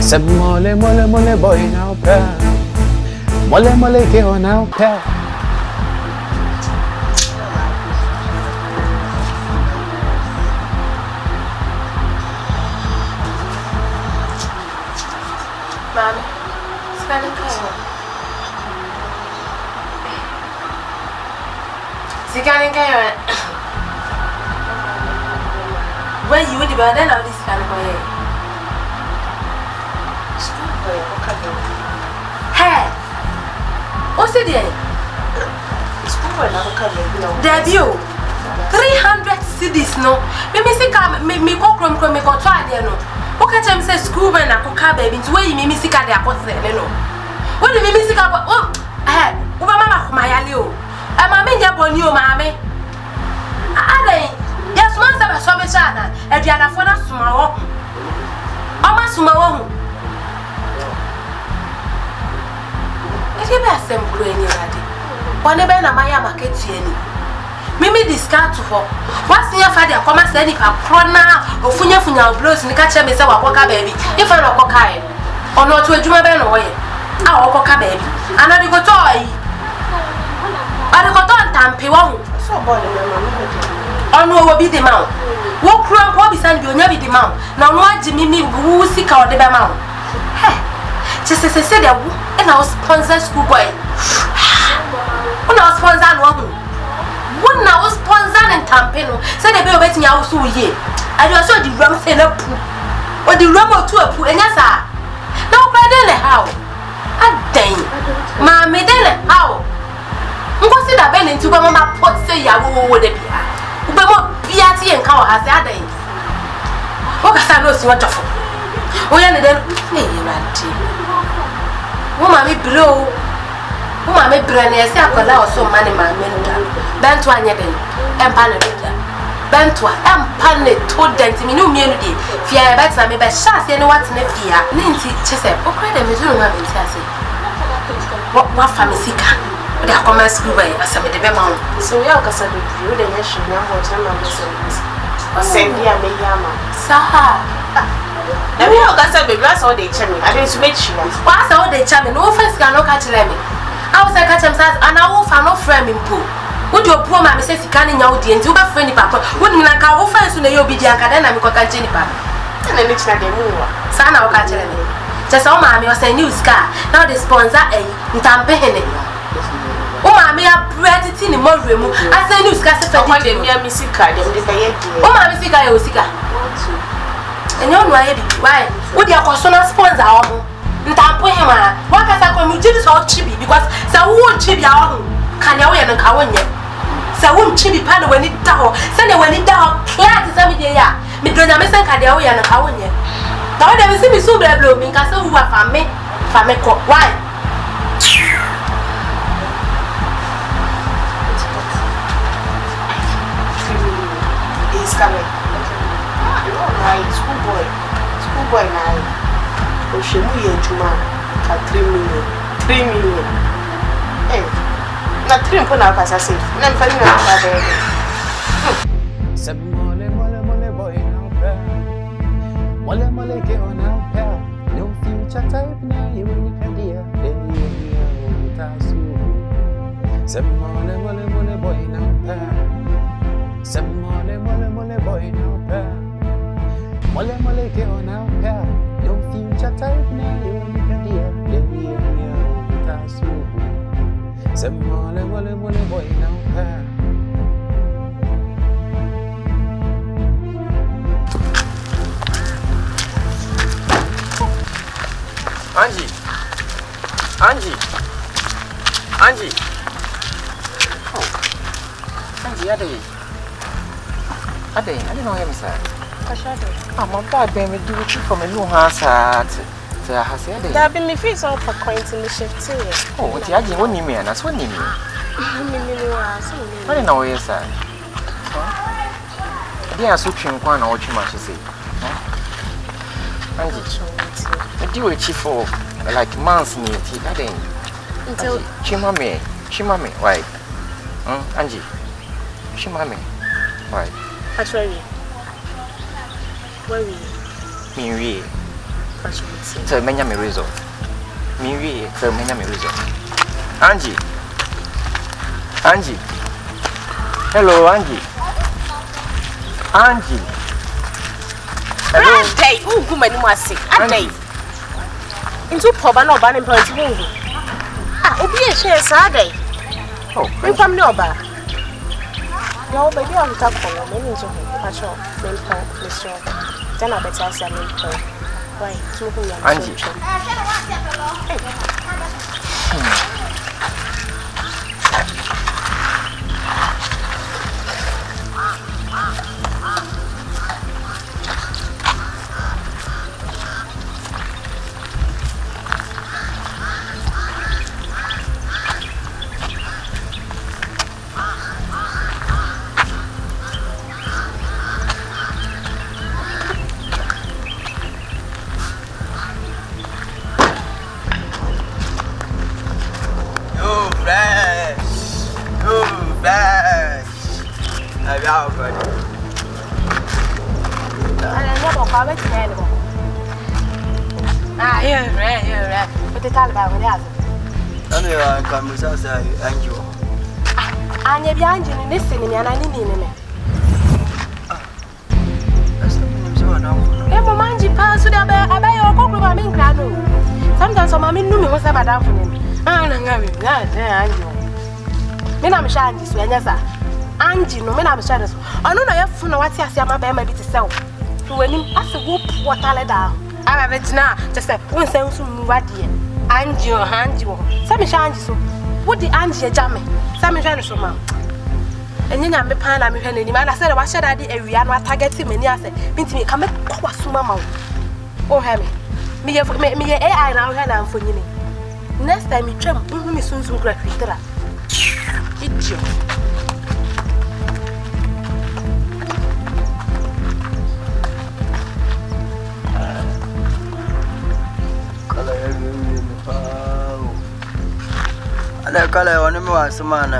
Some mole boy now pair. Mole ke on now pair. Mami, spelling kayo. Sikaling kayo. When you would be then all this kind of boy. School boy, okay. Hey, what's it there? School boy, no. Debut 300 CDs, no. Me go crom, me go try there, no. Okay, I'm say school boy, na coca baby. It's where you me sick at the apostle, no. What do you mean sick about? Oh, hey, Mama, my alio. I'm a media bonio, mammy. Yes, once I saw me, China, and the other phone tomorrow. Almost tomorrow. If you best them green, one of them, my market, Mimi discard to her. What's your father? Come and say if I prona or funya blows and catch me, say, walk baby. If I don't walk or not to a Juma Ben away. I'll walk baby. And I go toy. I go on Tampi won't. So, on will be the mount. Walk round what beside you, never the mount. Now, what Jimmy who sick out the mount. Hey, just as I said, and I was sponsor schoolboy. When I was sponsor one. When I was sponsor and tampino, said the bill betting out so ye. I just saw the rum in a poo. Or the rum or two a poo, and yes, no, brother, how? A dang, mammy, then how? What's it a bend into Mamma pot say ya would it be? But more Piatti and cow has that day. What can I know so wonderful? Oh, yeah, then, hey, Ranty. Woman, me blow. Woman, me brandy, I say, I could allow so many my men. Bent one yet, and panel. Bent one, and panel told them to me no immunity. Fear better, me by shots, and what's in the fear. Ninty, Chesed, oh, credit me, you know, what family seeker? They are coming school by as I made the mount. So, we are going to be the nation now. Send me a yama. Saha. Now, we are going to be glass all the chimney. I didn't make sure. What's all the chimney? No offense cannot catch them. I was like, catch himself, and I will find no frame in pool. Would your poor mammy say you can't in your audience? You have friendly papa. Wouldn't like our offense when you'll be the academic or catching papa. And then it's not the moon. Sana will catch them. Just all mammy was a new scar. Now the sponsor a campaign. Oh, mammy, I bred it in the more room. I say, you scarce for what they near me sick. Oh, mammy, sick, I was sick. And you know why? Would your personal sponsor? Ntampo hema wakasa kwa mujiri so chibi because sa wo chibi awo kan ya wo ye no ka wonye sa wo chibi pa na wani da ho sa ne wani da ho clear sa me de ya me donya me san ka de wo ye no ka wonye da wo de me si mi so breblo mi ka sa wo fa me ko why is coming right schoolboy now. She knew you at 3 million. 3 million. Eh, not 3 million as I said. I'm telling you about it. Some mole boy now. Mole ke on now. No future type now. You will can hear. Some mole boy now. Some mole boy now. Mole ke on now. No future type now, you can hear. Some mole boy now. Angie, I didn't know him, sir. I'm a bad baby, do it from a new house. There been me face on for coins in the shift too. Oh, what you are only me, and that's what you mean. I don't know, yes, sir. They are switching one or too much to say. I do it for like months near tea. That ain't until Chimame, why? Angie, Chimame, why? That's where we. Me, So many result. Me so many result. Angie. Hello, Angie. Hello. Day, who go many more say? Day. Into poor no ban in point. Obi a share Saturday. Oh, we come no ba. No, baby, I'm talking for many to patrol. Mr. Then I better say why? So who you Angie. Sometimes I'm knew me was a madam for him. I'm shy, so Angie, no, I'm shy. I know I have fun what I see my baby to sell. When him as a whoop, what I let down. I have it now, just a one sense of Muradi. Angie or Angie, some shanty so. What the Angie jammy? Some shanty so, ma'am. And then I'm a pan, I'm a man. I said, I should I did a real target him and I said, means me come back, Summa. Oh, Hammy. Me AI now, and I'm for you. Next time you trim, me soon to graduate. Idiot. I call I want to man.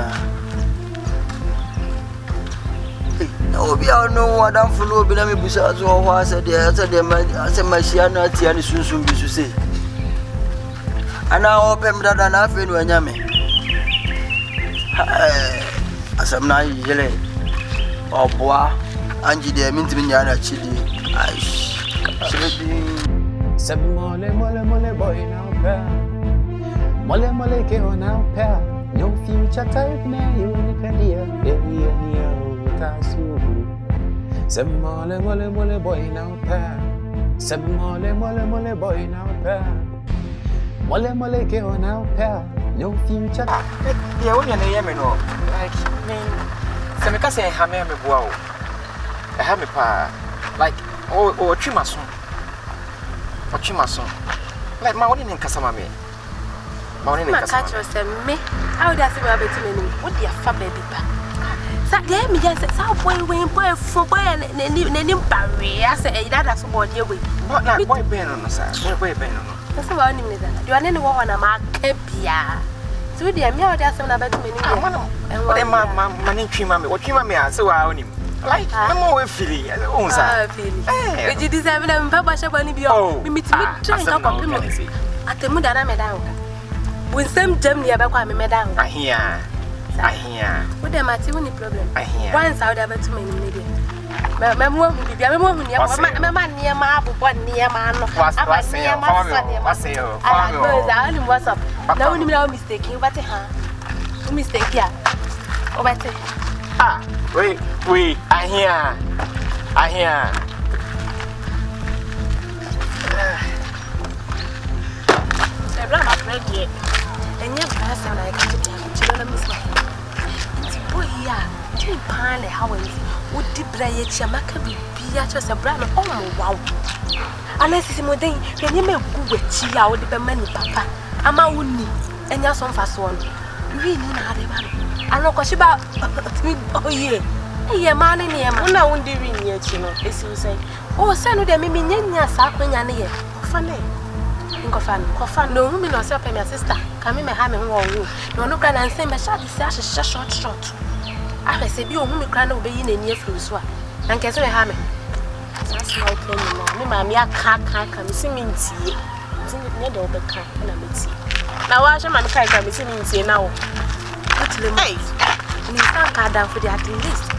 No, be out no what I'm for no, but I'm a bushas or was at the other day. I said, my Shiana Tiani soon be to say. And now open that and half in when yammy. As I'm not usually. Oh, boy, Angie, they mean to be Yana Chili. I should mole boy now. Mole ke ona pa no future type na unica dear tasu sem mole boy now pa sem mole boy now pa mole ke ona pa no future yeah when you hear me no like me se me ka say ha me boa o e ha me pa like o twimaso like ma woni nin kasa ma me my catch was me. How does it have to me? What the fa baby pa? Sa dem me just say boy for boy and barry. I say that's what you will. What like boy ben no sir. Boy ben no. That's what I mean. You are any one na ma kebia. So the me how that's na about me. What am my name twima me? What twima me say wa onim. Like I'm always feeling. Oh sir. Feeling. We deserve them papa shabani bi o. Me meet me train talk up me. Atemu dana me down. When some gem near back, I'm a down. I hear. What am I seeing? Problem. I hear. Once I would have too many million. My mom will be a woman near my one near man. I say, I only was up. No mistake, but a mistake here. Oh, but wait, I hear. And your person like children miss my boy here. Jim Panley, how is would the Bray Chamaka be just a brand of wow? Unless it's more than you may go with Chia or the many papa. I'm a wounded and you're some fast one. Really, not a man. I know because about oh, yeah. Hey, man, and I'm not only ring yet, you know, as you say. Oh, send them, maybe Nanya Saquin and here. Funny. Coffin, no woman or self, my sister. Come in my hammer wall. No, look and say, my shot is short. I say, you whom you can't obey in a near flu swap. And can say, hammer. That's like Me mammy a car can see me tea. Near the open car and I'm tea. Now, I shall my car can see me tea now. Hey, you can't car down for the at least.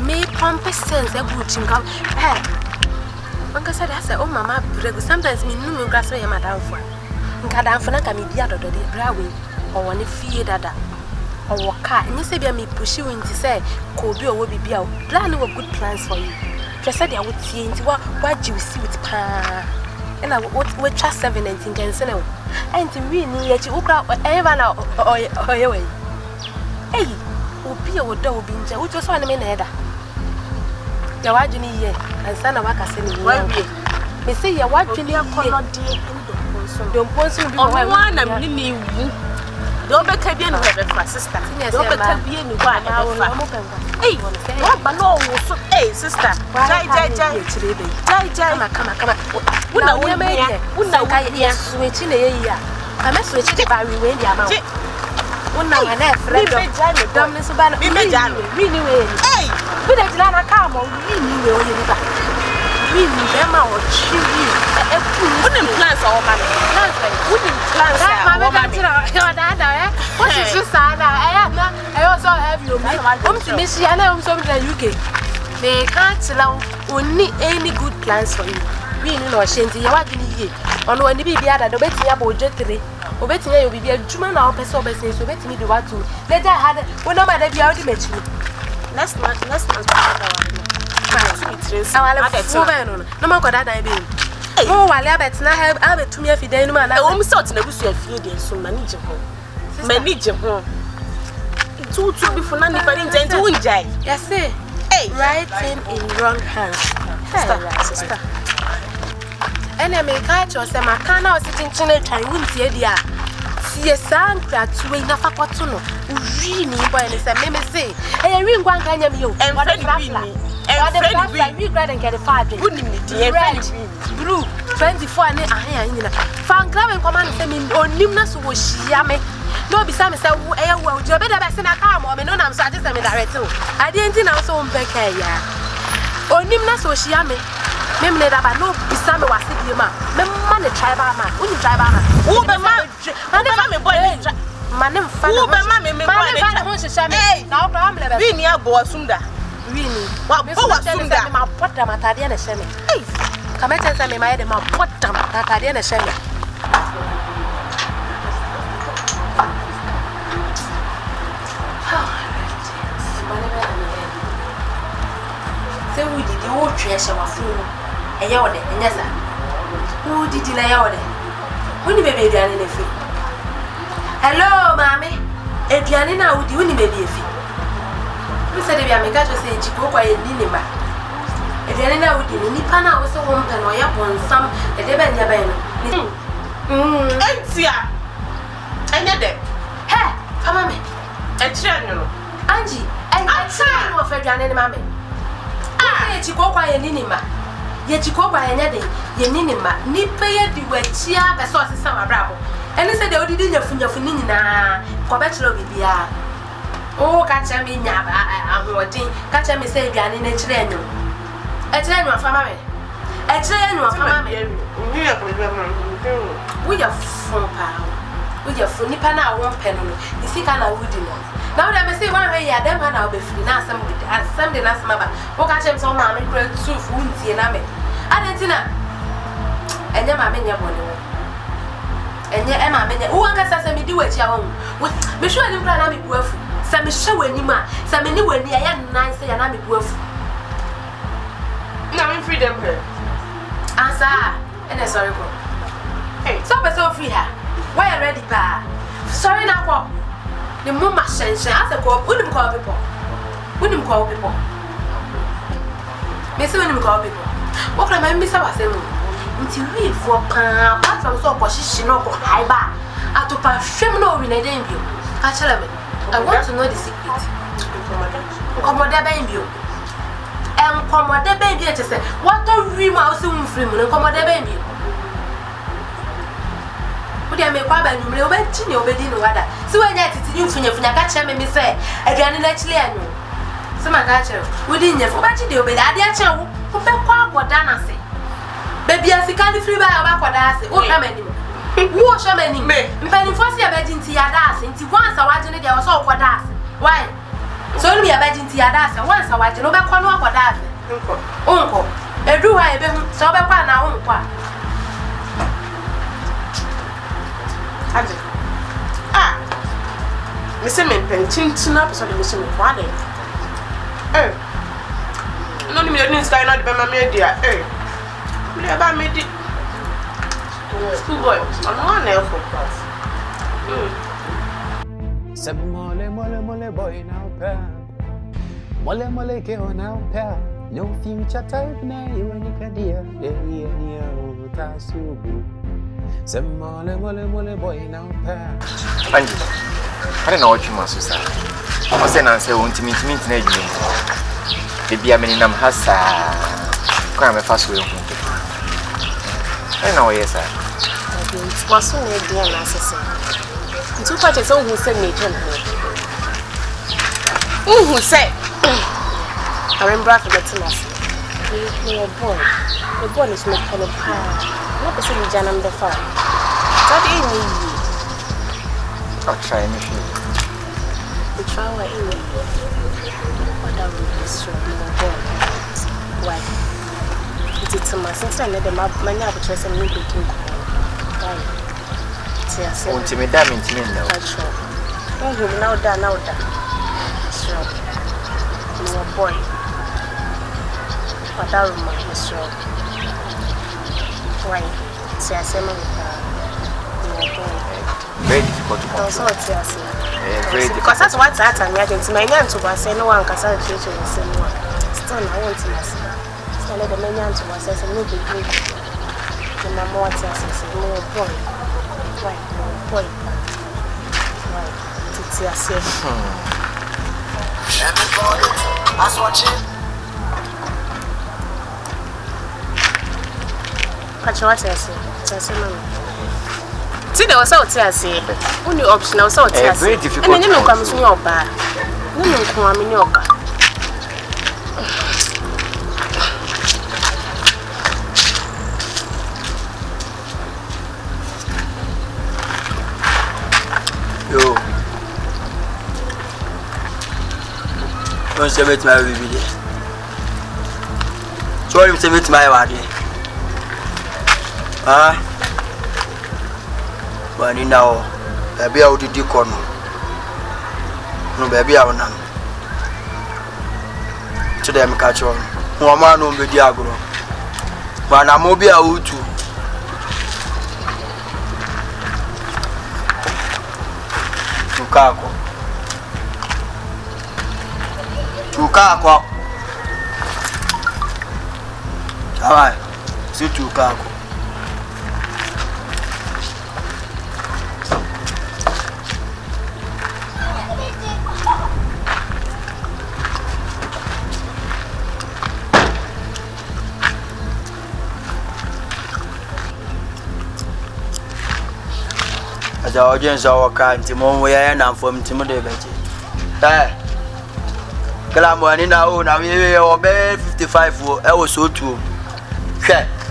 Me pump sense a good thing. Hey, Uncle said, I said, oh, Mamma, sometimes me no grass where I'm down for. Nkada mfana ka me bia dodo de brawe o woni fie dada o woka nyi se bia me pushi winti say ko bi o wo bibia o plan no good plans for you just say what tie nti wa juicy with pa ena we twa 7 and think and say no enti we ni ya chi ukra eva na oye we eh obi o do obi nja wo so na me na eda ya wajuni ye ansa na waka se ni wa wie me say ya wajuni ye don't post me one am ni wu don't be ka bia no be fa sister don't be ka bia ni wa na eh what ba no wo so eh sister jai kama una we me una ka ye switch na ye ya ama switch de ba we ndi ama una wa na friend dom ni so ba no we ni we eh bi de jila na ka mo we ni we o ye ni ba we ni be ma o chi wouldn't plans all man. Wouldn't plans what is this? I also have you. To miss you, and I'm from the UK. They can't allow only any good plans for you. We know Shanty, you are going to on when the baby had a betting about jetty. Obetting you will be a German or person, so bet me the what to. Let I had one of my baby ultimate. Last month, no more got that I mean. Oh, while I bet not have it to me if you didn't man. I almost thought never see a few days so manage home. Manage home. Two before none if I didn't do it. Yes, say, hey, writing in wrong hands. Sister. And I may catch or some can now sitting channel time wouldn't see a see a sound crack to wait enough for to know. Really, boy, and it's a meme say, hey, ring one kind of you and what a we grad and get a father. Wouldn't Blue 24 and a fan club and command them or Nimnas was she yame. No, besides, I will do better by Sena Carmo, and no, I'm satisfied with that too. I didn't know so Becca. Or Nimnas was she yame. Memle about no beside me was the man. Memman, the tribal man, wouldn't drive on. Who the man? My boy, my name, Father, my wants to shame. Now, I'm never being near Boasunda. Really, what was Sunda? My potter, my Tadiana Shame. Come and tell me, my potter, my Tadiana Shame. So we did the old treasure of food. A yard, and yes, who did you lay out? When you may be down in a fee. Hello, mammy. If you are in out, you may be a fee. We said if you are a cat to say Chico by a dinner. If you are in out, you need Pana was a woman or upon some a debate. Antia, I know that. Hey, come on, a channel. Angie, and I try of a Janny mammy. Ah, Chico by a ninima. Yet you go by another, ye ninima, nipper the way chia, the sauce is some bravo. And they said they already did your finina, Corbetro Bibia. Oh, catch me, I'm watching, catch me say, Gan in a treno. A treno for mammy. A treno for mammy. We are 4 pounds. We are for Nipana 1 penny. You see, can I wouldn't know. Now let me say one way, I don't want to be free now. Something last mother. What catch him so mammy, great soup, wounds, and I mean. Adentina. And your mammy, your money. And your Emma, who can say me do it your own? With me sure you plan to be worth. Some show any man, some anywhere near and nice and I'm worth. Now in freedom her. Answer, and a sorry. Hey, stop so free her. Why ready, pa? Sorry now, the mumma sends as a call, wouldn't call people. Wouldn't call people. Miss William call people. What can I miss about them? Until we for apart from so position of high bar. I took a shame no in a debut. I want to know the secret. Come on, that baby. And come on, that baby to say, what a ream out soon free and come on, that baby. Would I make quite a new wedding obeying the weather? So I get it you for your catch me say, again, actually, I know. Some I got you. Within your fortune, obey that, dear child, who fell quite what Dana say. Baby, as a candy free by a quadrass, what how many? Who show many? Penny for your bed into your dance, into once a watching it, I was all quadrass. Why? So me a bed into your dance, once a watching over corner quadrass. Uncle, a do I be so by one now, uncle. Ah, Mr. Pen, chin up so the Mr. Wade. No, you didn't sign out by my media. Never made it. Schoolboy, I'm on there for class. Some mole boy now pair. Mole girl now pair. No future type now you and dear. Some mole boy now pair. Angie, I don't know what you must say. I said, I say, won't meet me tonight. Baby, I mean, I'm Hassa. Come a fast way. I know, yes, sir. It was so near the necessary. Two parties who sent me to who said, I remember for the tennis. You're born. The born is not kind of power. Not the same Janam the farm. That ain't me. I'll try anything. The trial in me. What I will be strong. Why? It's a mass since I let them up. My neighbor tries to make it too. Why? Won't you be damn into me now? Sure. Now that. Sure. No boy. But that woman is sure. Why? See, I say, no boy. Very difficult to control. Very difficult. Because that's what's at and yet my name to say no one can say the same one. Still, I want to say. So let the men to us as a new beginning. The number one says, no boy. Why? No boy. Why? It's yourself. Everybody, that's watching. Catch what I say. See, there was out here, say, only option, I was out here. Very difficult. And then you come to your bar. No, no, come in your car. Yo, don't say it my baby. So you say it my body. But now, baby, I would do corner. No, baby, I will not. Today, I'm catch on. No man, no be diagro. But I'm mobile out too. Tukako. Alright, see Tukako. The audience our can't mom we are now from Timothy. Calamani now, we obey 55 for I was so too.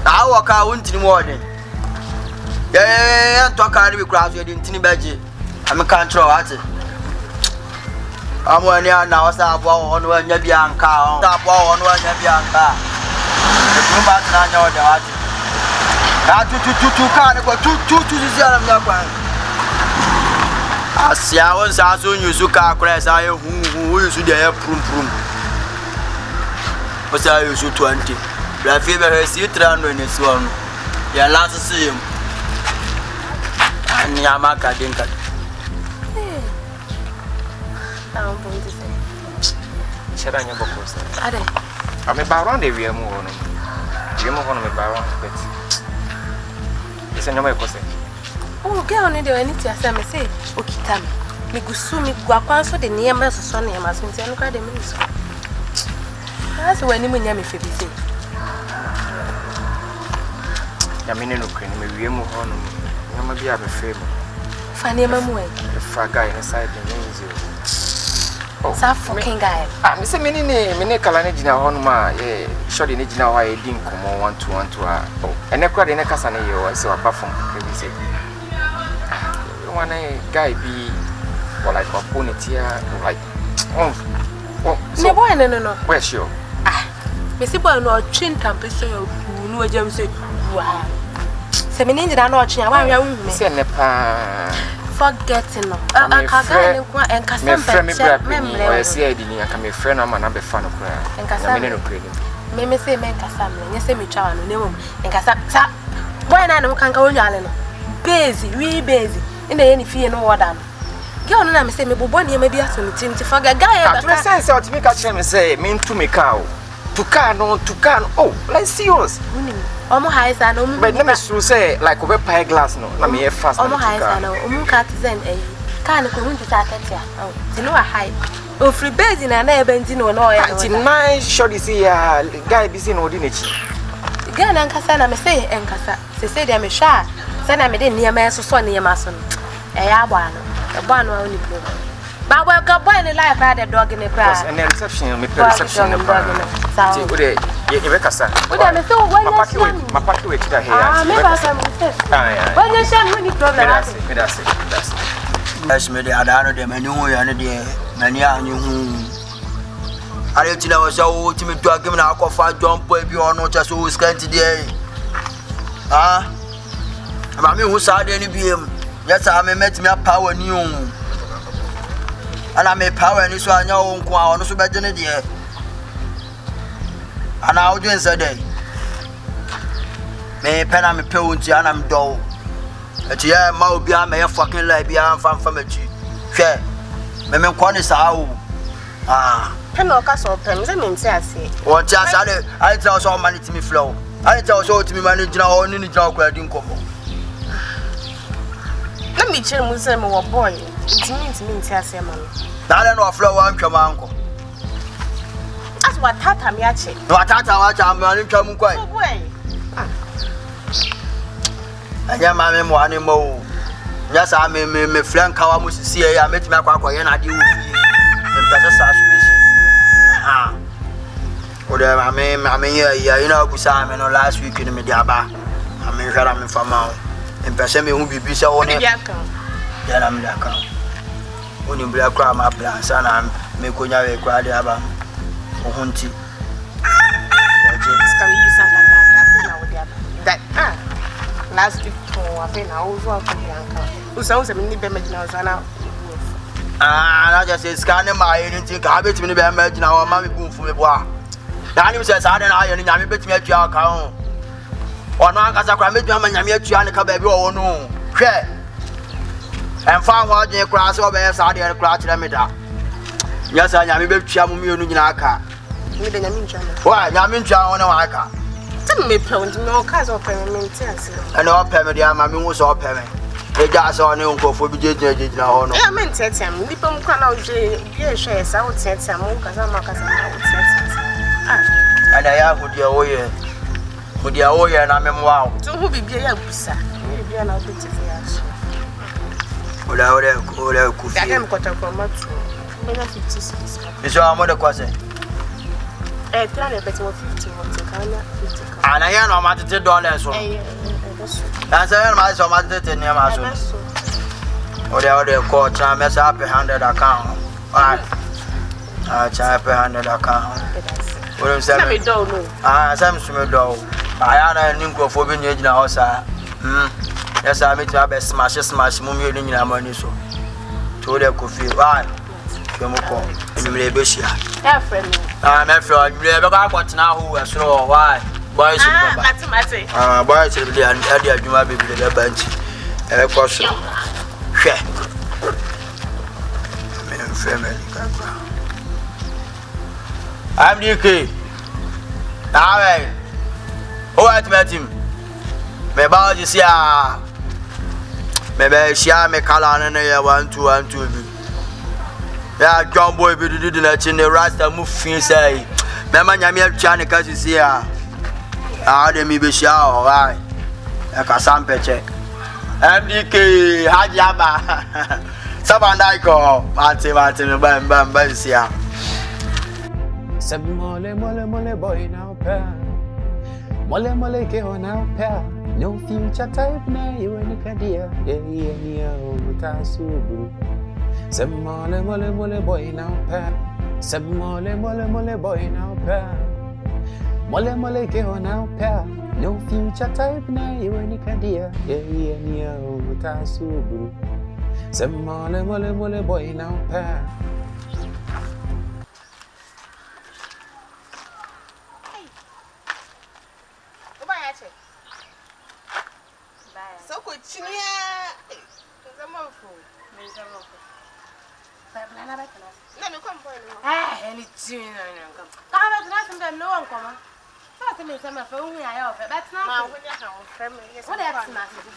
I walk out in the morning. Yeah, talk out of the crowd in Tinibaji. I'm a control at it. I'm one year now, stop on one Yabian car, stop on one Yabian car. The blue button on your dad. I two to the Zara. As I was also you so car crash, I who is there prum. What's I use 20? I feel very sweet round when it's one. Your last to see him. And Yamaka didn't cut. I'm going to say. Sheranya Bocos. I'm a baron, they will move on. You move on with baron, but it's a number of oh, girl, need anything I say, okay, Tammy. Me go sue me go up for the near mass son, I must say, look at the minister. That's when you mean me for busy. I mean, look, we move on. You might be a favor. Fanny, my way. The fragile inside the main zero. Sa fucking guy. Me say me ne kala ne gina ho no ma shorty ne gina ho e din komo 1 to 1 to ene kwa de ne kasa ne ye o say wa perform we say one guy be or like opponent like so boy no where sure me see boy no chin campus you no jam say wow se me ninja na ochi awan ya wu me say ne pa forgetting no akaga ne kwa enkasa memle o say edi ni aka me friend na ma na be fa no kra enkasa me no kra me say me enkasa me nya say me twa no nemom enkasa sa boy na no kanka wonwale no base ina ye ni fie no woda no girl no na me say me bobo ne ma bi aso tinti faga guy e be sense o timi ka chere me say me ntu me ka o to can oh let's see yours omo high sa no but let me say like over pie glass no na me fast omo high sa no omo ka tizen can ko hunti ta tatia ti no high o free base na na e benti no no ya ti nice shorty see ya guy bi see no di nechi girl na nkasa na me say enkasa se dia me sha se na me de niam so niam so no ya agba no oni problem ba boy ka boy ni life had the dog in the cry and the reception me reception the dog see o de ye be kasa o de me say o when my pack we here me ba say me say when you share money problem me that's as me de adano de mani hu ya ne de mani anyu hu are ti na wo so o ti me do agem na akofa jump boy bi ono cha so scanty de ama me hu sa de ni biem yes I me met me power ni o ana me power ni so anya o nko a ono so be gene de ana o dwen say dey me pena me pe wonti ana me do eti ya ma obi a me fucking lie bi an fam achi hwe me nko ni sa o pena o ka so pem ze me nti ase o ti ase ale I tell so man it me flow I tell so to me man gina o ni gina ko adi nkomo let me change mu say me wo boy intimi nti ase ma no dale no flow wan twama anko as what tata me ache no atata wa cha ma ni twam kwai oh boy anya ma me mo ani mo nya sa me friend kawa mo sisi ya metimi akwa ye na de wo fie mpesa sa so bi si o de ma me ya you know busa me no last week ni me di aba me hwara me fama mpesa me hu bibi se wo ne ya na me da kan oni bra kwa ma plan sana me konya we kwa de aba ohunti can we use that with that last week I think I was working yanka usa me ni be magina usana na just say scan my anything ka betimi ni be magina o ma me bumfu me boa na ni say sa de na aye ni nyame betimi atua ka ho ono akasa kwa metimi ama nyame atua ne ka ba bi wo no hwe emfa ho adwen kura so be sa de kura kire me da nya sa nyame betua mu mienu nyina aka me de nyame ntwa wa nyame ntwa ho ne wa aka ti me pe wonti no ka so pe me nti ase ana o pe me de ama me hu so pe me e ja so ne nkofo bi jejina ho no e me ntete am ndi pe mu kwa na o je bi e hwe sa o tete am o kasa ma kasa na o tete ana ya hudia oye na me mwa to hu bibia ya busa bibia na o tete ya so Ora kufi. Ya kama kota kwa matu. Mbona 56. Iso amode kwase. Tana beti mo 50 mo kana 50. Ana ya no matete $. So. Na say no ma so matete ne ma so. Ora ko cha me sa pe 100 account. Cha pe 100 account. Ora say me do no. Sam sume do. Aya na ni nkofo bi nyina ho sa. Yes, I meet you smash mummy in your money so. To the coffee, why? Come on, and you may be sure. I'm afraid you never got what now who are slow. Why? Boys, boys, and Eddie, you might be the bench. And a question. I'm DK. All who had met him? Me ba ji sia me be shia me kala na ya 1 2 1 2 bi ya John boy bi didi na chi ne rasta mu fin sai me ma nyame atwa ne ka sia de mi be shia o right e ka sampeche MDK haji aba Sabandaiko, Martin, bam, sia. Some mole boy now pair. Mole girl now pair. No future type now you any cadia. Yeah, Tasu. Some mole boy now pair. Some mole boy now pair. Mole girl now pair. No future type now you any cadia. Yeah, Tasu. Some mole boy now pair. So good, Chinia. There's a mouthful. Let me come for you. Ah, any tune. Come on, come on, no one come. That's me, some of whom I offer. That's not when you have family. what that's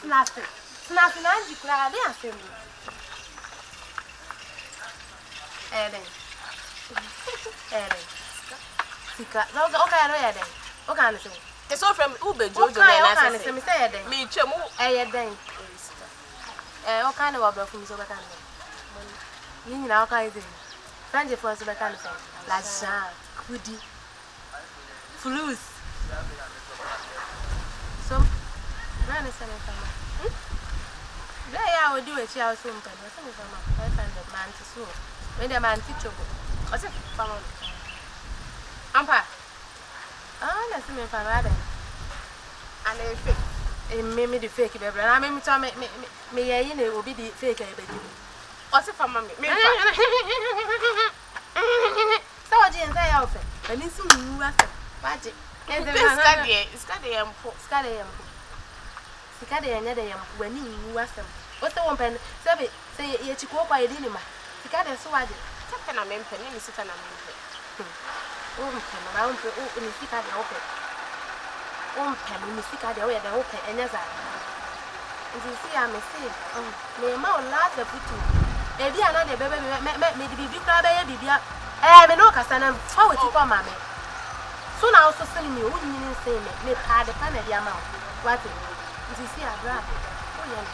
nothing. Nothing, and you cry, they are saying. Eden. Sika, no, okay, I know Eden. What kind of thing? It's all from Uber, What Jojo, kind of thing? Me say Eden. Me, Chemo, Eden. What kind of work from so bacon? You know, how kind of thing. French for so bacon. La Jean, Goody, Flus. So, Granny said, there I will do a child soon. I find the man to soon. When the man teachable. What's it? Ampa. Ah, that's me for rather. and a fake. Maybe the fake baby. I mean, me, will be the fake baby. What's it for mammy? So, I didn't say outfit. And it's soon, Magic. Scadi and Yadam when you was them. What's the one pen? Say, yet you go by a dinner. Scadi so I did. Captain, I'm penny, sit and I'm around the open stick at the open. One pen, we stick at the way the open and as I. And you see, I may say, may a mouth laugh the foot. Maybe another baby made the big baby. I may know Cassan and forward to poor mammy. Soon I also send me, wouldn't you say, may pad the pan at the amount. What? You see, I grab it. Oh, yeah.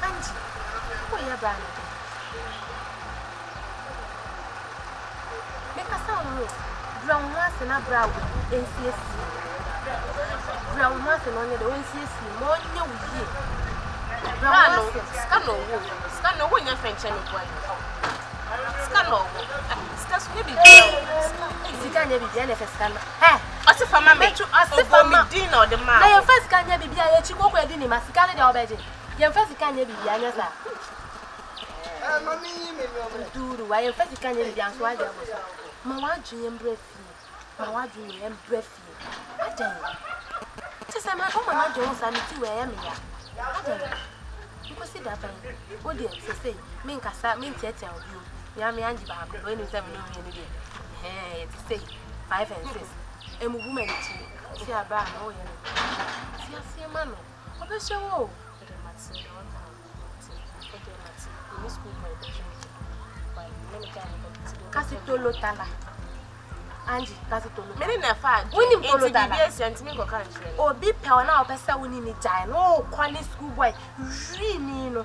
Angie, oh, yeah, Brandy. Make a sound look. Brown once and a brow, NCSC. Brown once and only the NCSC, more than you hear. Scano, when you're French and boy. Scano, Scas will be the NFS scandal. Hey, what's if I'm a match? As if I'm a dinner, the man. Your first can be a chico wedding in Mascana or Beijing. Your first can be the answer. Do why your first can be the answer. My wife, you embrace you. My wife, you embrace you. I tell you. Just a man, oh, my Jones, and it's where I am here. I tell you. You can see that. Oh, dear, say, mean Cassa, mean Tete of you. Yammy Angie, when you 7 million. Hey, to say 5 and 6. A woman, see a bad, oh, yeah. See a man. What is your woe? Casitolo Tala. Angie, Casitolo. Many never find. We need to go yes, and to me go country. Oh, be power now, Pessa winning it. Oh, quality schoolboy. Really,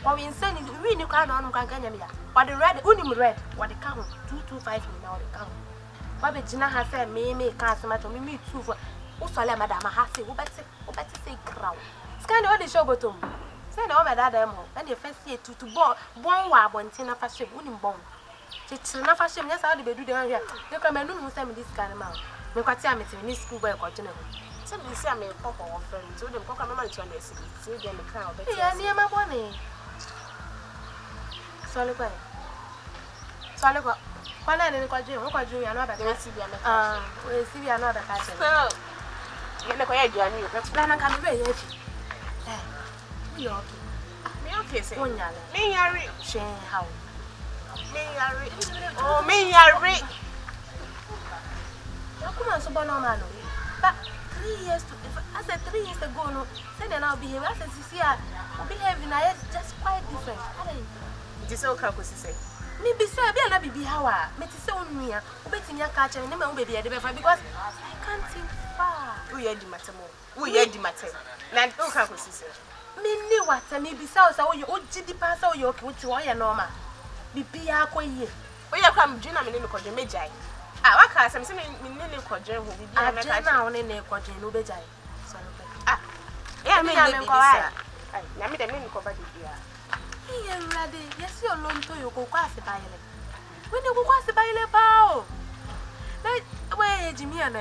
or we send it really can't on Ganyamia. But the red, unim red, what the count 225 now the count. Bobby Gina has said, me can't so much on me too for Usala, Madame Hassi, who better say crown. Scan all the show bottom. Send all my dad, and the first year to born one tina fashion, unim bone. It's enough fashion, yes, I'll be doing here. Look at my room who sent me this kind of mouth. Look at me in this school by continent. Somebody say I'm a papa or friend, so the cock and to understand. So you get the crowd. Yeah, near my money. Solid. When I didn't quadrille, what quadrille, another see another fashion. So, you're not quite young, you have planned on very Me okay, say, me are rich. How? Me are rich. Oh, me are rich. Come on, so banana. But 3 years to, I said 3 years ago, no, then I'll be here. I said, see, I'll be having just quite different. It is okay, because you say. Maybe say, I'll be how I met his own me, betting your catcher and never baby at the because I can't think far. We are the matter more. We are the matter. Like, okay, because you say. Minni what me be so you did the pass or you to your norma. Be piako ye. We are come Gina Minico Majai. I can't some Minico Jen who be now in a quadrant no bejai. Ah, yeah, me, I'm the Minico body here. Yes, you're alone to you go quite the baile. When you go quite the baile pow. Like, where Jimmy and I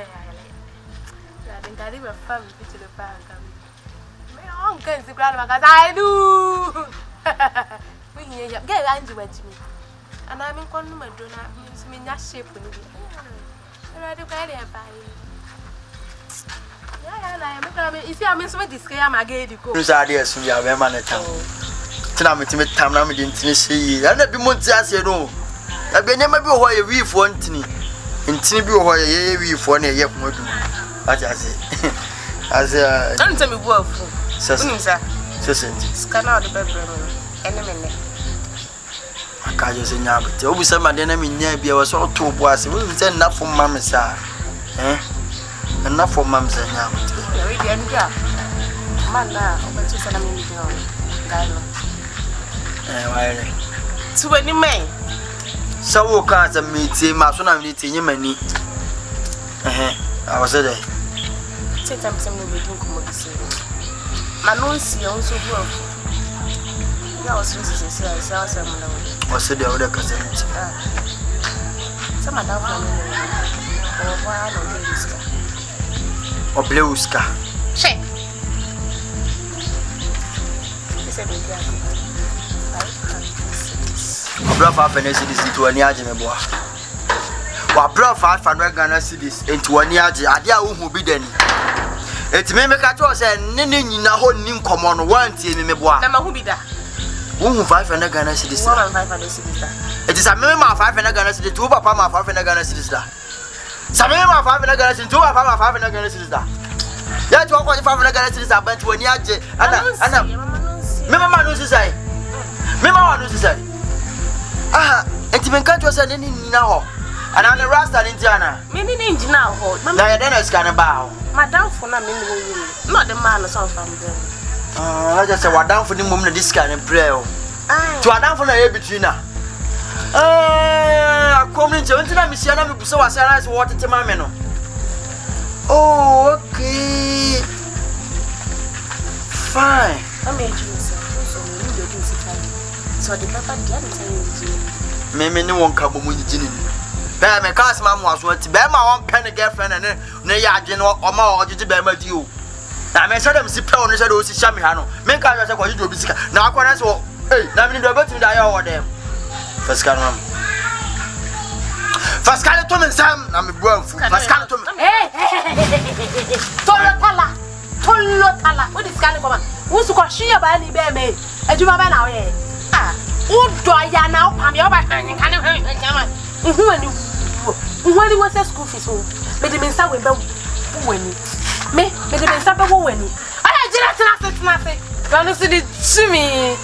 think I didn't have to the park. My uncle is the grandma, I do. We hear you get Angie went to me. And I'm in Conuma, do not means me not shape when you I do carry a pie. Yeah, I am. If you are Miss Weddy, I'm a gay to go. Whose ideas we are very man at town. Tinamity time, I didn't see. And I be Montias, you know. I be never be why we for Antony. In Tibu, why we for near yet more. As don't tell me work. So, scan out the bedroom. Enemy. I can't use a nab. Always some enemy near be was all 2 boys. We send enough for mamma, sir. Enough for mam's and yam. Man, over to send a minute. To any man. So, can't meet him. My son, I'm meeting him and eat. I was there. Take time some will be doing commodity. Manonsi also work. I was using some or said the other cousin. Some of or blue scar. Check. Brought 500 cities into an yard, boy. What brought 500 Ghana cities into an yard? I dare who be then. It's me make a choice and Nini na whole new common one team in me boy. Nama who be that? Who 500 Ghana cities? 500 cities. It is a minimum of 500 Ghana cities, 2 papa 500 Ghana cities. Some minimum of 500 Ghana cities, 2 papa 500 Ghana cities. Yet 500 Ghana cities are bent to an yard. Anna, Mama knows I. Mama knows I. Ah, and to make was an Indian now. And I'm the Rasta in Indiana. Maybe in now. Now, then I scan a bow. Madame for not the man or something. I just said, what down for the moment this kind of prayer. To a down for the between her. Ah, coming to Missiana, so I said, I water to my meno. Oh, okay. Fine. I made you so the papa can't Maybe no one come when you Bear my cast man was what to bear my one penny girlfriend and nay, I didn't know or more or just bear my deal. I may say them sit down and say, oh, Shamihano, make us a quadruple biscuit. Now, what I saw, hey, now we need to go to die over them. First can First can to me, Sam, I'm a brown fool. First can to me. Hey, Tolotala, what is California? Who's got she about any bear me? A Juma now, eh? Ah, what do I now? I'm your back and kind of hurt. When he was a school fees, but the minister will go when me, but the minister will when I did nothing. Don't listen to me.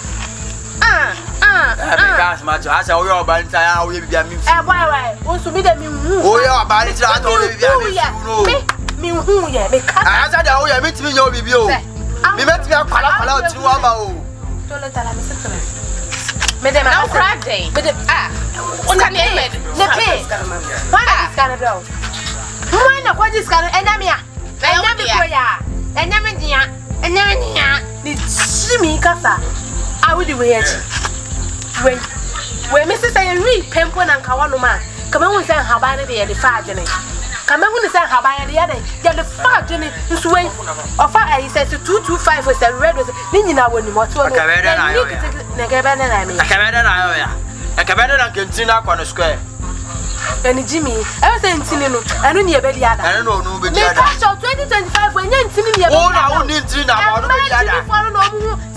Much as I will buy it. I will be a me. Why? Wants to be the me. Oh, yeah, about it. I don't me who, yeah, because I said, oh, yeah, meet me, you'll be you. We met me a color to our Madame, now Friday. But what can you make? The pay. Why is Canada? Why not? What is Canada? And Namia. And Namia. And Namia. It's me, Cassa. I would do it. When Mrs. Henry, Pempo and Kawanuma, come on, say how bad they are the far journey. Come on, say how bad they are the far journey. Swing or far, I said to 225 was a red with Nina when you want to. I can't continue on the square. And Jimmy, I was saying, I don't need a bed. I don't know, but 2025 when you're in the oh, I won't need to know.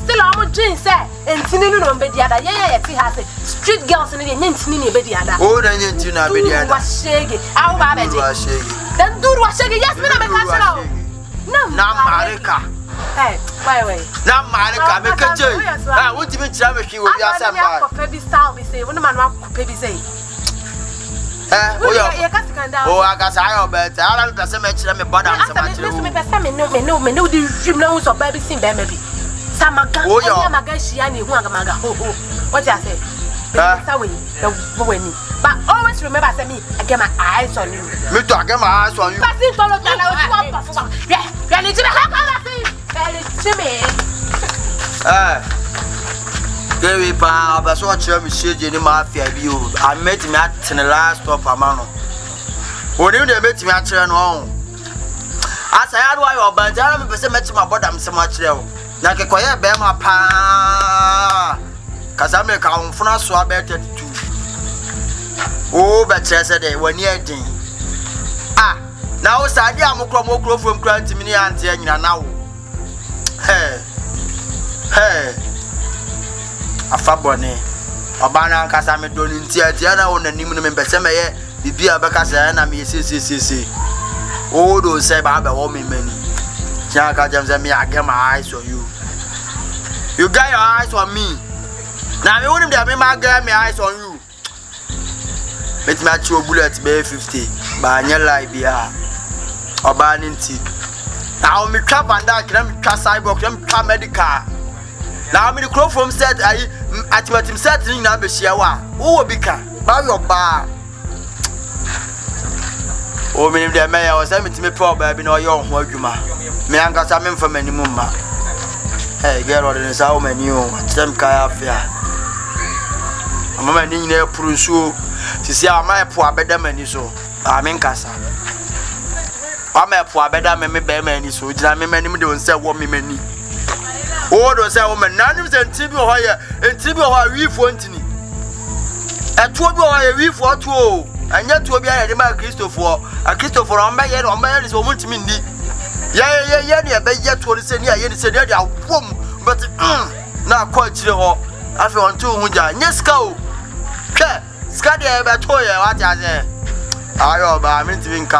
Still, I'm a jeans, and Tinino on Bediada. Yeah, he has it. Street girls in the Nintini Bediada. Oh, then you know, Bediada was shaky. I'll buy it. Then do what shaky. Yes, madam. No, Marika. Hey, why? Now, Marika, make a joke. I want to be Jamaican. You will be a sample for Baby Salvi. Say, when the man wants to baby say. Oh, I got I bet I don't so much. I'm a bottom. No, the dream knows of baby sing baby. So Agamaga. Oh, yeah, Magashiani, Wagamaga. What I say? But always remember, I get my eyes on you. Me too, I get my eyes on you. But since all of that, Gary Pa, I saw a message in my view. I met him at the last stop a man. When you met me at turn home. As I had why your band, I remember met my bottom so much though. Like a quiet bema pa. Cause I make a front swab better too. Oh, but yesterday when you're ding. Ah, now it's a dear Mokro from Grant Mini Auntie and now. Hey, hey. A fabone, a banana casame doing Tiana on the Nimun Besame, Bibia Bacasa, and me, see. Oh, those say about the woman many. Jacka James and me, I get my eyes on you. You got your eyes on me. Now, you wouldn't have my girl, my eyes on you. Let me at your bullets bay 50, by your libia or banning tea. Now, me trap and that can trust cyborg, come medical. Now, me the crow from said I at what him said in Nabeshiawa. Oh, Bika, by your bar. Oh, me, the mayor was sending to me poor baby, no young Wajuma. Me and got some from any mumma. Hey, get on in how many you, Sam Kaya Fair. A moment in there, Prusu, to see how my poor better man is so. I'm in Casa. I'm a poor better man, me bear man is so. Jammy, many don't say what me many. Oh, those women, none of them Tibio higher and Tibio are refronting. At 12 or a reef or 2, and yet to be a Christopher, on my head on my head is a woman to me. Yeah, but yet to say, yeah, you said, yeah, but now quite chill. I feel on 200. Yes, go. Scotty, I told you what I said. I meant to think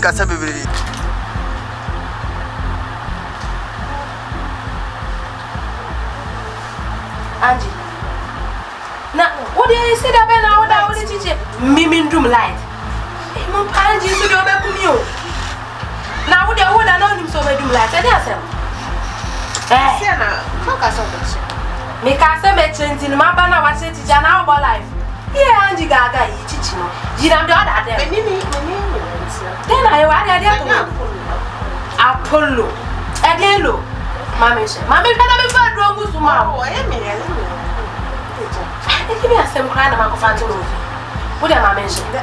I said, Angie. Now, what do you say that now? What did you say? Miming room light. Angie, so you're back with you. Now, what do you know him so room light? I dare say. Focus on this. Make us a merchant in my banner was it is an hour life. Yeah, Angie Gaga, teaching you. Then I Apollo. Adelo. Mammy, can I be fed wrong with tomorrow? Give me a same kind of fancy movie. What am I mentioning?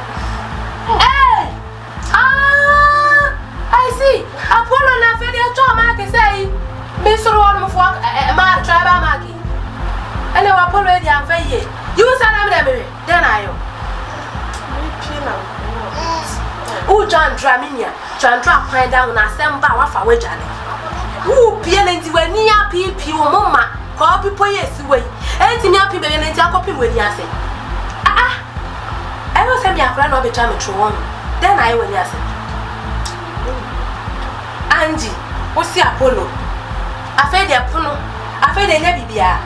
Hey! I see. Apollo and I feel your job, I can say. Mr. One of my tribe, Maggie. And I Apollo, I'm very. You said I'm there, then I am. Oh, John Draminia, John Drop, find down and send power for which I who PLNT when near PP or Mamma, copy poets away, and to me, people and copy with Yassi. I will send me a grand of a time true one. Then I will Yassi. Angie, what's the Apollo? I fed the Apollo, I fed the Nebibia.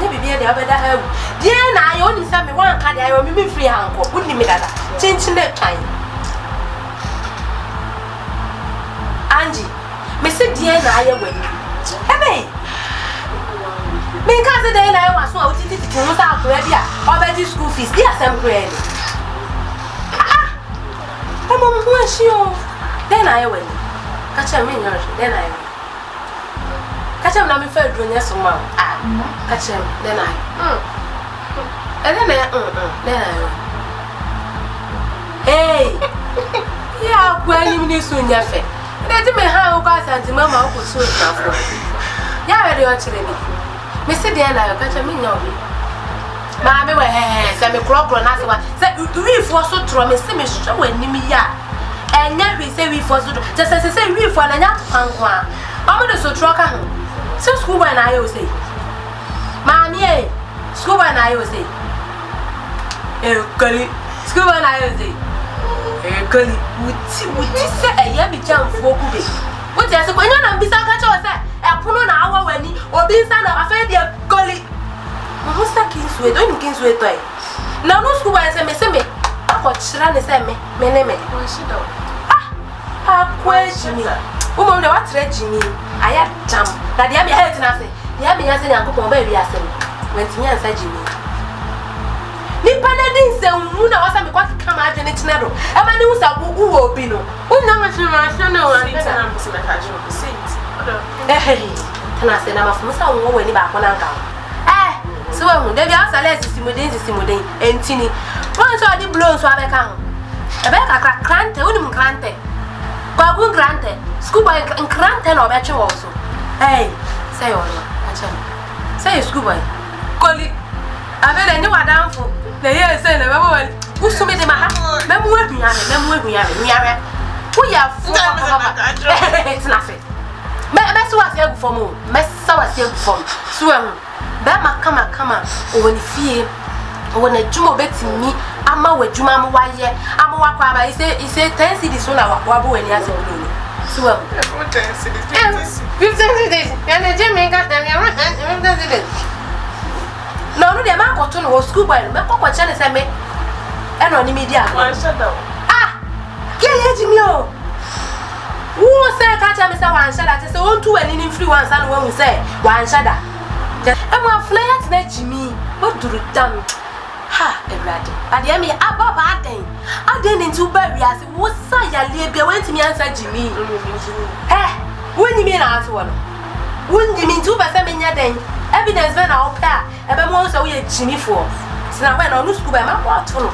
Nebibia, the other help. Dear, I only sent me one card, I will be free uncle, wouldn't me that changing that time. Angie. Me say dear na aye we. Ebe. Me kan say dey na wa so o titi ti mo sa akure bia. Obedi school fees dey assembly. E mo mo hwe o. Dey na aye we. Ka che me nyo dey na aye. Ka che na me fa duro nya so ma. Ka che dey na aye. E dey na dey na aye. Hey. Ya kwa ni mi so nya fe. Let me have a and Mamma who so for. Ya ready on to me. Mr. Diana, catch a million. Mammy, where send me crop on us. Said we for so true, Miss Miss Show and Nimia. And yet we say we for so just as I say we for an young pangua. I'm going to so trucker. So school and I will say. Mammy, school and I will say. School and I will say. Would you say a yabby jump for good? What is when you're not beside catch us? I put on our wedding or be son of a fair gully. Who's that king's way? Don't you king's way? Now, no school and say me. I got Shran and send me. My name is question me. Woman, the what's Reggie? I had jam. That the Yami had nothing. The Yami has an uncle baby as him. When to me and said Jimmy. Nipana didn't say, Muna was a what come out in its narrow. A man who's a who will be no. Who knows hey, can I say, I'm from some woman back on Uncle? Eh, so there be also less simulating, and Tinny. Once all the blows are back on. A back a crante, wouldn't grante. Bagun grante, schoolboy and crante or better also. Hey, say all, say schoolboy. Call it. I bet I knew what down for. The year said, who so made my memory, we are. We are it's nothing. Mess was here for more, mess was here for swim. Bama come when you feel when a jumo bets me, I'm a way Jumam Waya, I'm a waka. He said, 10 cities when I walk when he has a blue. Swim. 15 days, and the Jimmy got them. No, the man got to know school by the Papa Channel I made and on the media. Ah, get it, who say catch Mr. One Shada? It's all too an influence, and when we say One Shada. I'm a flat net, Jimmy. What do you done? Ha, a rat. But the enemy above our day. I didn't into bury us. What's say a labia went to me and said, Jimmy? Eh, when you mean answer one? Wouldn't you mean 2% in your day? Evidence when I pair, and I'm also a Jimmy for. So now when I lose school by my water.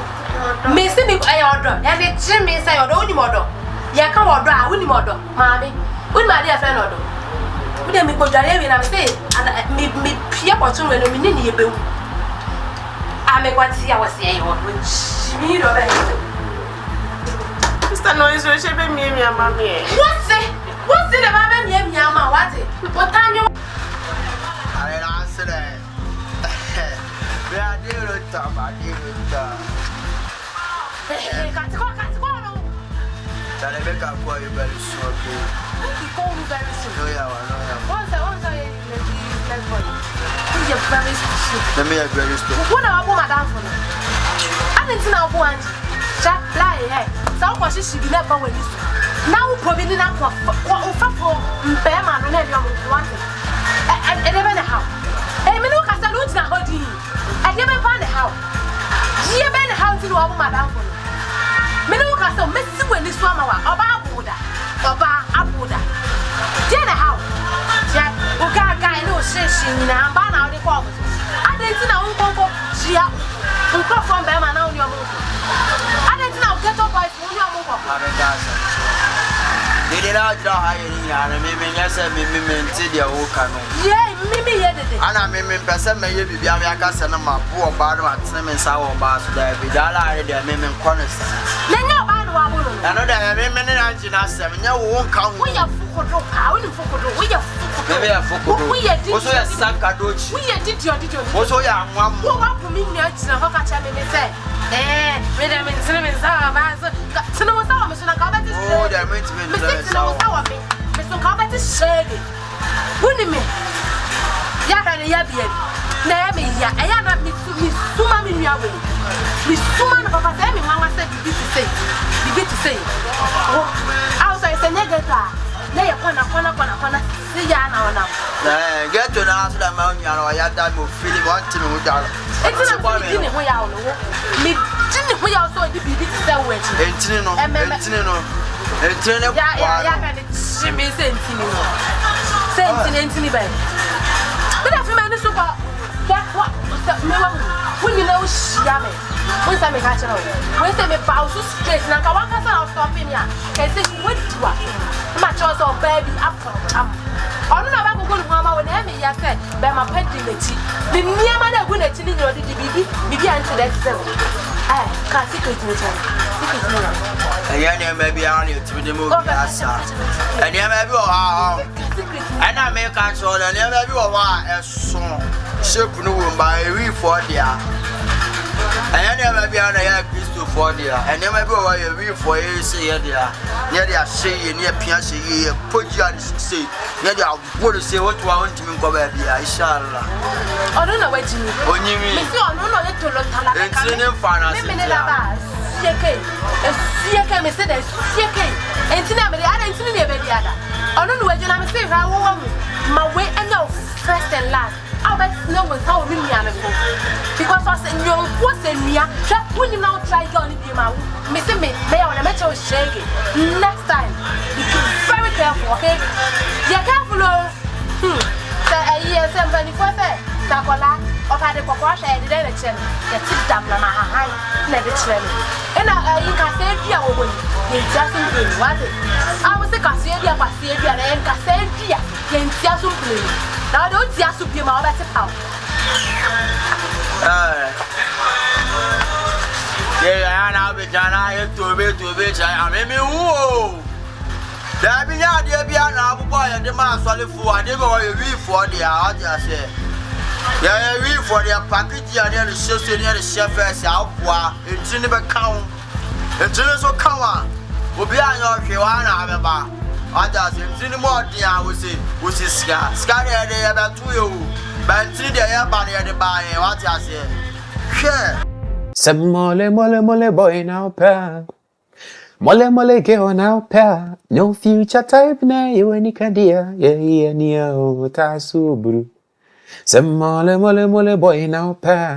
Missy, I order, and the Jimmy say, or only model. Ya come or dry, wouldn't model, mammy. Would my dear friend order? Would they be put your name and say, and me peer or two when we need you. I make what see I was saying, which me or Mr. Noise will shape me, mammy. What's it? What's it about me, Yama? What's it? What time you? I answer that. We are dealing with them, I deal with them. Hey, can't go. Tell me, I call you very soon. You call me very soon. No, yeah. Once I let's go. You're very stupid. Let me have very stupid. What are you, madam? I didn't know one. Jack, lie, hey. So, what she be never when you now probably not for Bearman and everyone wanted. And never the house. And me look at the roots now, holding. I never found the house. She been the house to our madam. Me look at some Miss when this one about Buddha. Jenna how? Jack, who can't guy no shishing now, ban out the covers. I didn't know Uncle Gia, who come from Bearman on your move. I didn't know get up by your move. Did it out your high and maybe yes, maybe the old canoe. Yeah, maybe and I mean, person may be a cousin of my poor bottom at Simmons Sour Bars there with all I did, maybe corners. I know that I mean, many engine has 7 year won't come. We are we are maybe a focal. We are also a Sankadochi. We are did your also young one more for me. How can I say? Eh, Madam and Cinnamon Sour Bars got to know what's up, Mr. Cobbett. Oh, they're meant to be Mr. Cobbett is shady. Wouldn't me? Yakan Yabian. Name, I am not Miss Suma in your way. Miss Suma of a family, Mamma said you get to say. Oh, outside a negative. Lay upon a see ya now. Get to answer the mountain, or I have that move feeling wanting to go. It's not about me. Me didn't we also be to sell with Entino and Mentino. Entino, she may send Tino. Send Antony Bay. But if you manage to go, what? When you know she damn it. Once I make a channel, when they make bows straight, and I want to stop in here. Can say, what to what? Much also, baby, up. I don't know about going home when I said, by my petty. The near man, I wouldn't actually know the BB until that 7. I can't secret me. And you may be on you to the movie, and you may be and I make control, and you may be a song. Ship no by a reef for dear. And you may be on a crystal for dear, and you may be a reef for a say, near the say, near Piachi, put you on say, near the would say what you want to me go baby, I shall. I don't know what you mean. When you mean, you don't know it to look at it. It's in finance. CK, me said, CK. And Tina, I didn't see the other. I don't know where I'm saying. I want my way and no first and last. I bet no one saw me because I said, no, what's in me? When you now try to be my missing me, they are a metal shaking. Next time, be very careful, okay? You're careful, yes, I'm 24. Takola, or had a cockroach, I didn't tell me. The tip down on my high, let it tell me. And you can say, dear, you just in was it? I was a Cassia, Passia, and Cassia, and Siasum Blue. Now don't Siasum be my better power. Yeah, I'll be done. I have to be. I mean, whoa. There be no idea beyond our boy and the man solid for I never read for the art. I say, yeah, read for their package and the sister near the chef as out. It's in the count. It's in the count. Will be on your Kiwana, remember. I just in the more dear, I would say, which is scar. Scar there about 2 but see the air bunny at the bar. What I say, sure. Some mole boy now pair. Mole girl now pair. No future type na you any cadia. Yeah, near Tasubru. Some mole boy now pair.